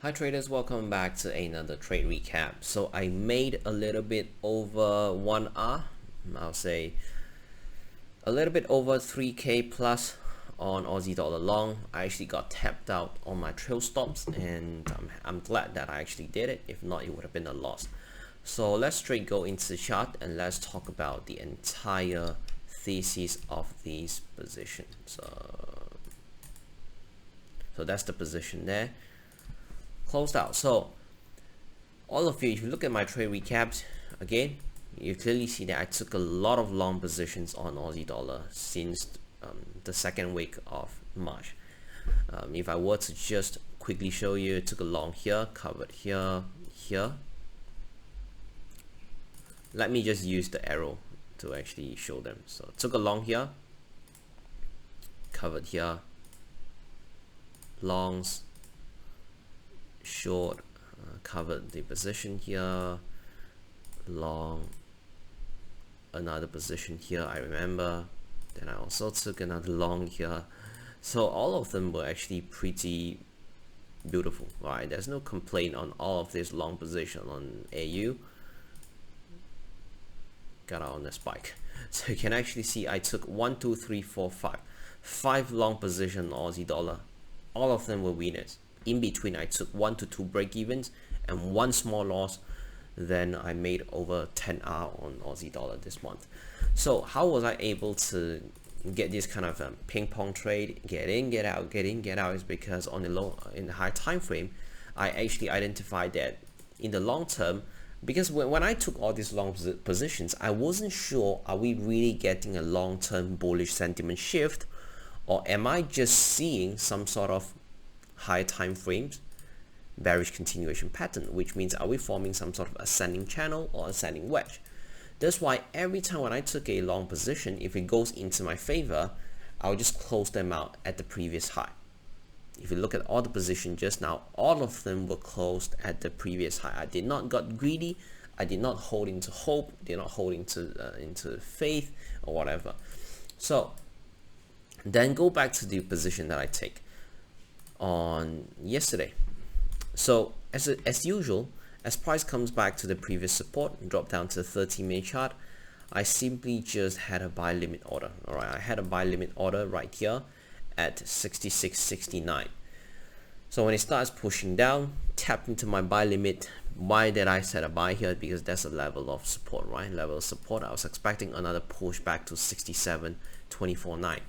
Hi traders, welcome back to another trade recap. So I made a little bit over 1R, I'll say a little bit over 3k plus on Aussie dollar long. I actually got tapped out on my trail stops, and I'm glad that I actually did it. If not, it would have been a loss. So let's straight go into the chart and let's talk about the entire thesis of these positions. So that's the position there, closed out. So all of you, if you look at my trade recaps again, you clearly see that I took a lot of long positions on Aussie dollar since the second week of March. If I were to just quickly show you, it took a long here, covered here, here. Let me just use the arrow to actually show them. So it took a long here, covered here, longs, short, covered the position here, long, another position here, I remember. Then I also took another long here. So all of them were actually pretty beautiful, right? There's no complaint on all of this long position on AU. Got out on the spike. So you can actually see I took 1, 2, 3, 4, 5 long position on Aussie dollar. All of them were winners. In between, I took 1 to 2 break evens and 1 small loss. Then I made over 10R on Aussie dollar this month. So how was I able to get this kind of ping pong trade, get in, get out, get in, get out? Is because on the high time frame, I actually identified that in the long term, because when I took all these long positions, I wasn't sure, are we really getting a long-term bullish sentiment shift, or am I just seeing some sort of high time frames bearish continuation pattern, which means are we forming some sort of ascending channel or ascending wedge? That's why every time when I took a long position, if it goes into my favor, I'll just close them out at the previous high. If you look at all the positions just now, all of them were closed at the previous high. I did not got greedy. I did not hold into hope. Did not hold into faith or whatever. So then go back to the position that I take on yesterday. So as usual, as price comes back to the previous support and drop down to the 30-minute chart, I simply just had a buy limit order. All right, I had a buy limit order right here at 66.69. So when it starts pushing down, tapped into my buy limit. Why did I set a buy here? Because that's a level of support, right? Level of support. I was expecting another push back to 67.24.9.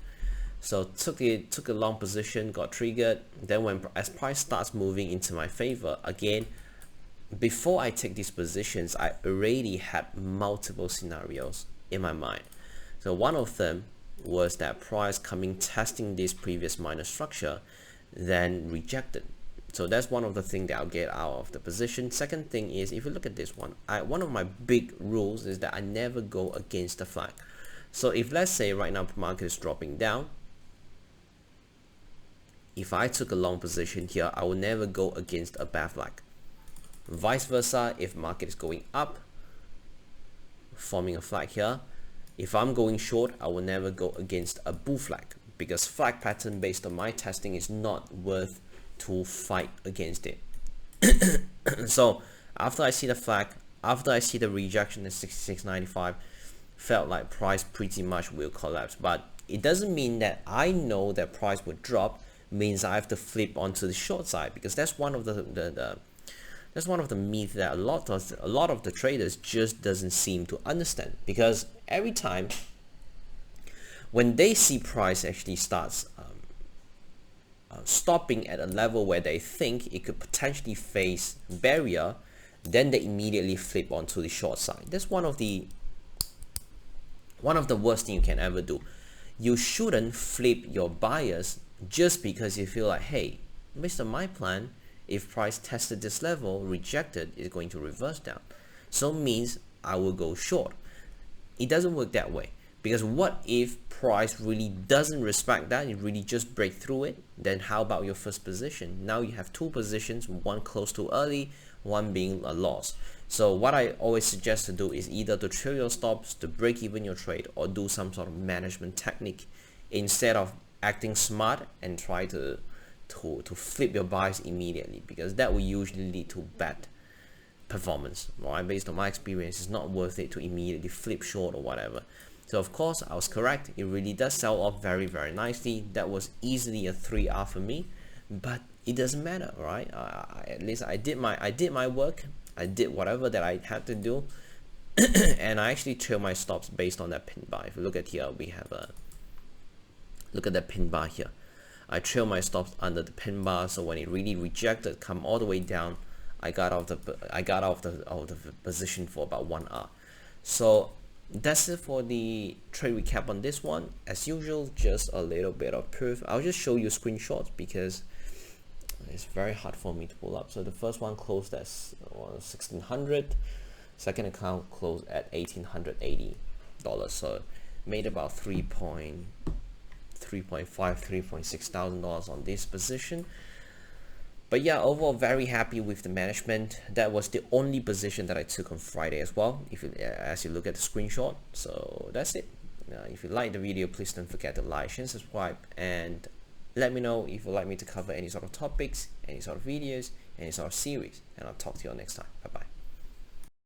So took a long position, got triggered. Then as price starts moving into my favor again, before I take these positions, I already had multiple scenarios in my mind. So one of them was that price testing this previous minor structure, then rejected. So that's one of the things that I'll get out of the position. Second thing is, if you look at this one, one of my big rules is that I never go against the flag. So if let's say right now the market is dropping down, if I took a long position here, I will never go against a bear flag. Vice versa, if market is going up, forming a flag here, if I'm going short, I will never go against a bull flag, because flag pattern based on my testing is not worth to fight against it. So after I see the flag, after I see the rejection at 66.95, felt like price pretty much will collapse. But it doesn't mean that I know that price would drop means I have to flip onto the short side, because that's one of the that's one of the myths that a lot of the traders just doesn't seem to understand. Because every time when they see price actually starts stopping at a level where they think it could potentially face barrier, then they immediately flip onto the short side. That's one of the worst thing you can ever do. You shouldn't flip your buyers just because you feel like, hey, based on my plan, if price tested this level, rejected, is going to reverse down. So means I will go short. It doesn't work that way. Because what if price really doesn't respect that, it really just break through it? Then how about your first position? Now you have 2 positions, one close too early, one being a loss. So what I always suggest to do is either to trail your stops, to break even your trade, or do some sort of management technique instead of acting smart and try to to flip your buys immediately, because that will usually lead to bad performance, right? Based on my experience, it's not worth it to immediately flip short or whatever. So of course I was correct. It really does sell off very, very nicely. That was easily a 3R for me, but it doesn't matter, right? At least I did my work. I did whatever that I had to do, and I actually trail my stops based on that pin bar. If you look at here, we have a look at that pin bar here. I trail my stops under the pin bar, so when it really rejected, come all the way down, I got out of the position for about 1R. So that's it for the trade recap on this one. As usual, just a little bit of proof. I'll just show you screenshots because it's very hard for me to pull up. So the first one closed at 1600, second account closed at $1,880, so made about $3,600 on this position. But yeah, overall very happy with the management. That was the only position that I took on Friday as well, if you, as you look at the screenshot. So that's it. If you like the video, please don't forget to like, share, and subscribe, and let me know if you'd like me to cover any sort of topics, any sort of videos, any sort of series, and I'll talk to you all next time. Bye bye.